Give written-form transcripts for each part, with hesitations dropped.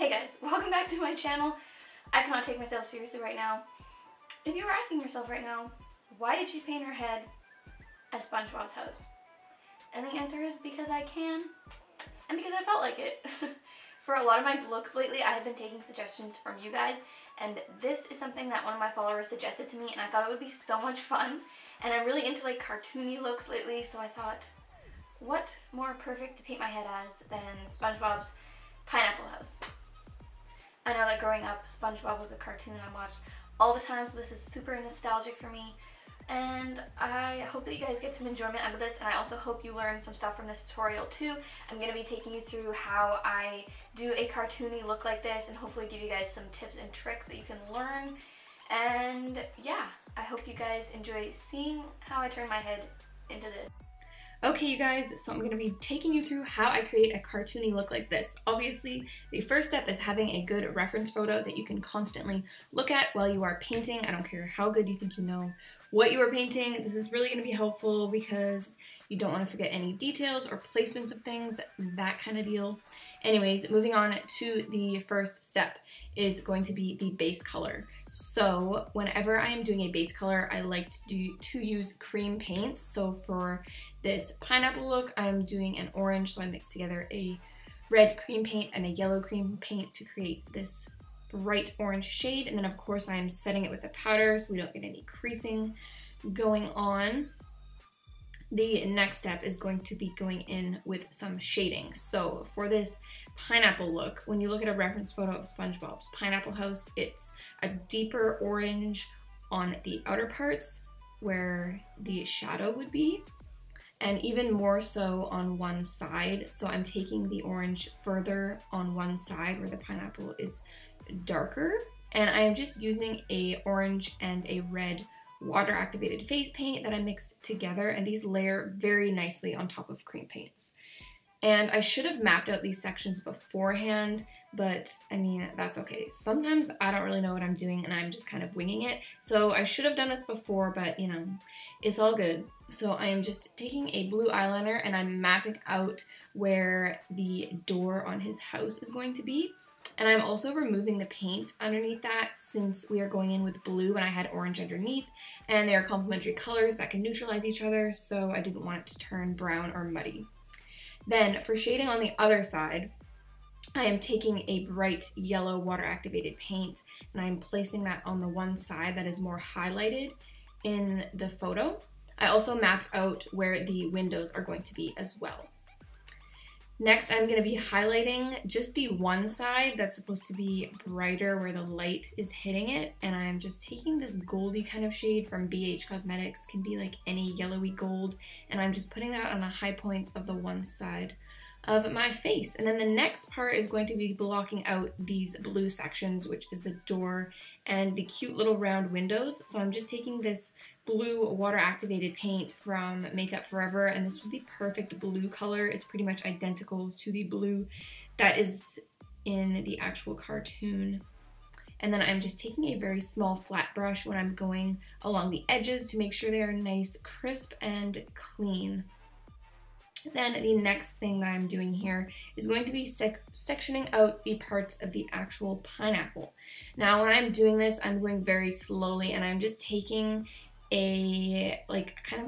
Hey guys, welcome back to my channel. I cannot take myself seriously right now. If you were asking yourself right now, why did she paint her head as SpongeBob's house? And the answer is because I can, and because I felt like it. For a lot of my looks lately, I have been taking suggestions from you guys, and this is something that one of my followers suggested to me, and I thought it would be so much fun. And I'm really into like cartoony looks lately, so I thought, what more perfect to paint my head as than SpongeBob's pineapple house? I know that growing up, SpongeBob was a cartoon I watched all the time, so this is super nostalgic for me. And I hope that you guys get some enjoyment out of this, and I also hope you learn some stuff from this tutorial too. I'm going to be taking you through how I do a cartoony look like this, and hopefully give you guys some tips and tricks that you can learn. And yeah, I hope you guys enjoy seeing how I turn my head into this. Okay, you guys, so I'm going to be taking you through how I create a cartoony look like this. Obviously, the first step is having a good reference photo that you can constantly look at while you are painting. I don't care how good you think you know what you are painting. This is really going to be helpful because you don't want to forget any details or placements of things, that kind of deal. Anyways, moving on to the first step is going to be the base color. So whenever I am doing a base color, I like to use cream paints. So for this pineapple look, I'm doing an orange, so I mix together a red cream paint and a yellow cream paint to create this bright orange shade. And then of course I'm setting it with a powder so we don't get any creasing going on. The next step is going to be going in with some shading. So for this pineapple look, when you look at a reference photo of SpongeBob's pineapple house, it's a deeper orange on the outer parts where the shadow would be, and even more so on one side. So I'm taking the orange further on one side where the pineapple is darker, and I am just using a orange and a red water activated face paint that I mixed together, and these layer very nicely on top of cream paints. And I should have mapped out these sections beforehand, but I mean, that's okay. Sometimes I don't really know what I'm doing and I'm just kind of winging it. So I should have done this before, but you know, it's all good. So I am just taking a blue eyeliner and I'm mapping out where the door on his house is going to be. And I'm also removing the paint underneath that, since we are going in with blue and I had orange underneath, and they are complementary colors that can neutralize each other, so I didn't want it to turn brown or muddy. Then for shading on the other side, I am taking a bright yellow water activated paint and I'm placing that on the one side that is more highlighted in the photo. I also mapped out where the windows are going to be as well. Next, I'm going to be highlighting just the one side that's supposed to be brighter where the light is hitting it, and I'm just taking this goldy kind of shade from BH Cosmetics, can be like any yellowy gold, and I'm just putting that on the high points of the one side of my face. And then the next part is going to be blocking out these blue sections, which is the door and the cute little round windows. So I'm just taking this blue water activated paint from Makeup Forever, and this was the perfect blue color. It's pretty much identical to the blue that is in the actual cartoon. And then I'm just taking a very small flat brush when I'm going along the edges to make sure they are nice, crisp, and clean. Then the next thing that I'm doing here is going to be sectioning out the parts of the actual pineapple. Now when I'm doing this, I'm going very slowly and I'm just taking a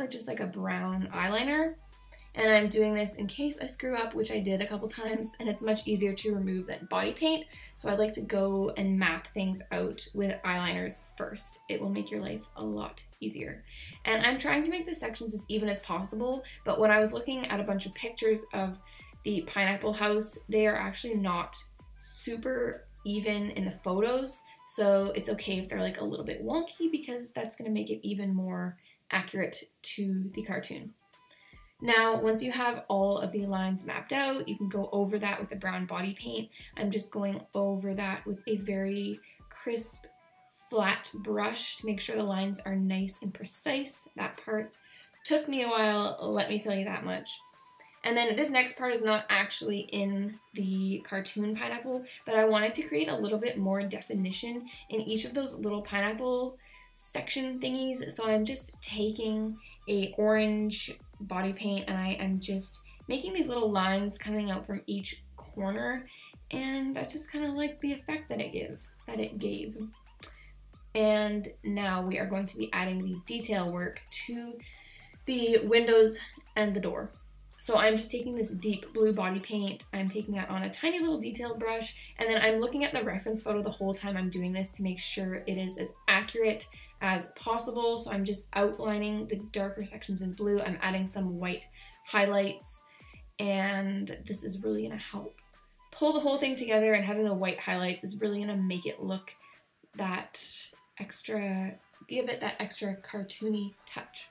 just like a brown eyeliner, and I'm doing this in case I screw up, which I did a couple times, and it's much easier to remove than body paint, so I like to go and map things out with eyeliners first. It will make your life a lot easier. And I'm trying to make the sections as even as possible, but when I was looking at a bunch of pictures of the pineapple house, they are actually not super even in the photos, so it's okay if they're like a little bit wonky, because that's going to make it even more accurate to the cartoon. Now, once you have all of the lines mapped out, you can go over that with a brown body paint. I'm just going over that with a very crisp, flat brush to make sure the lines are nice and precise. That part took me a while, let me tell you that much. And then this next part is not actually in the cartoon pineapple, but I wanted to create a little bit more definition in each of those little pineapple section thingies. So I'm just taking a orange body paint and I am just making these little lines coming out from each corner and I just kind of like the effect that it gave. And now we are going to be adding the detail work to the windows and the door. So I'm just taking this deep blue body paint, I'm taking that on a tiny little detail brush, and then I'm looking at the reference photo the whole time I'm doing this to make sure it is as accurate as possible. So I'm just outlining the darker sections in blue, I'm adding some white highlights, and this is really gonna help pull the whole thing together, and having the white highlights is really gonna make it look that extra, give it that extra cartoony touch.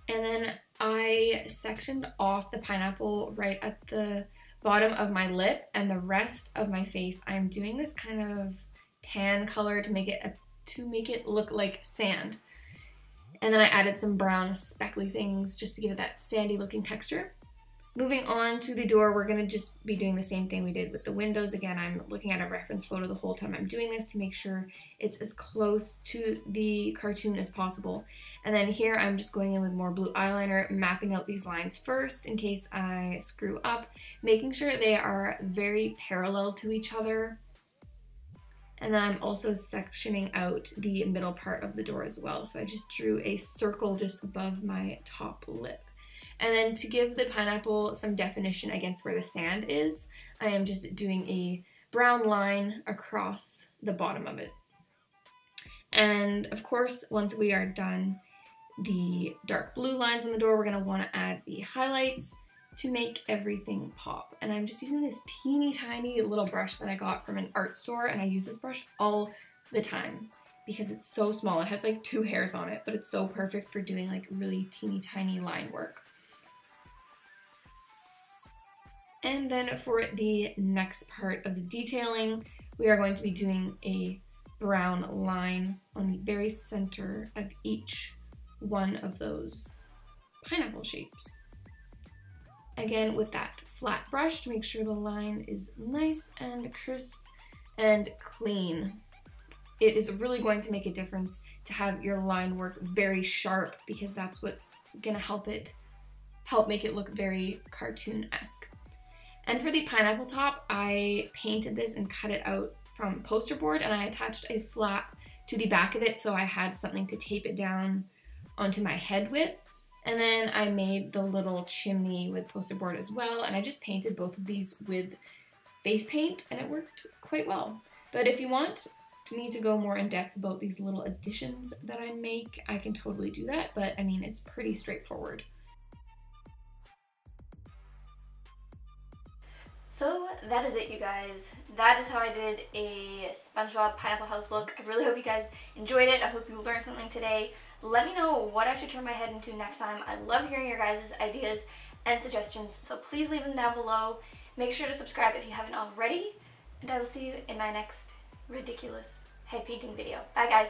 And then I sectioned off the pineapple right at the bottom of my lip, and the rest of my face I'm doing this kind of tan color to make it look like sand. And then I added some brown speckly things just to give it that sandy looking texture. Moving on to the door, we're going to just be doing the same thing we did with the windows. Again, I'm looking at a reference photo the whole time I'm doing this to make sure it's as close to the cartoon as possible. And then here I'm just going in with more blue eyeliner, mapping out these lines first in case I screw up, making sure they are very parallel to each other. And then I'm also sectioning out the middle part of the door as well. So I just drew a circle just above my top lip. And then to give the pineapple some definition against where the sand is, I am just doing a brown line across the bottom of it. And of course, once we are done the dark blue lines on the door, we're going to want to add the highlights to make everything pop. And I'm just using this teeny tiny little brush that I got from an art store, and I use this brush all the time because it's so small. It has like 2 hairs on it, but it's so perfect for doing like really teeny tiny line work. And then for the next part of the detailing, we are going to be doing a brown line on the very center of each one of those pineapple shapes. Again, with that flat brush to make sure the line is nice and crisp and clean. It is really going to make a difference to have your line work very sharp, because that's what's gonna help make it look very cartoon-esque. And for the pineapple top, I painted this and cut it out from poster board, and I attached a flap to the back of it so I had something to tape it down onto my head with. And then I made the little chimney with poster board as well, and I just painted both of these with base paint, and it worked quite well. But if you want me to go more in depth about these little additions that I make, I can totally do that, but I mean, it's pretty straightforward. So that is it, you guys. That is how I did a SpongeBob Pineapple House look. I really hope you guys enjoyed it. I hope you learned something today. Let me know what I should turn my head into next time. I love hearing your guys' ideas and suggestions, so please leave them down below. Make sure to subscribe if you haven't already, and I will see you in my next ridiculous head painting video. Bye, guys.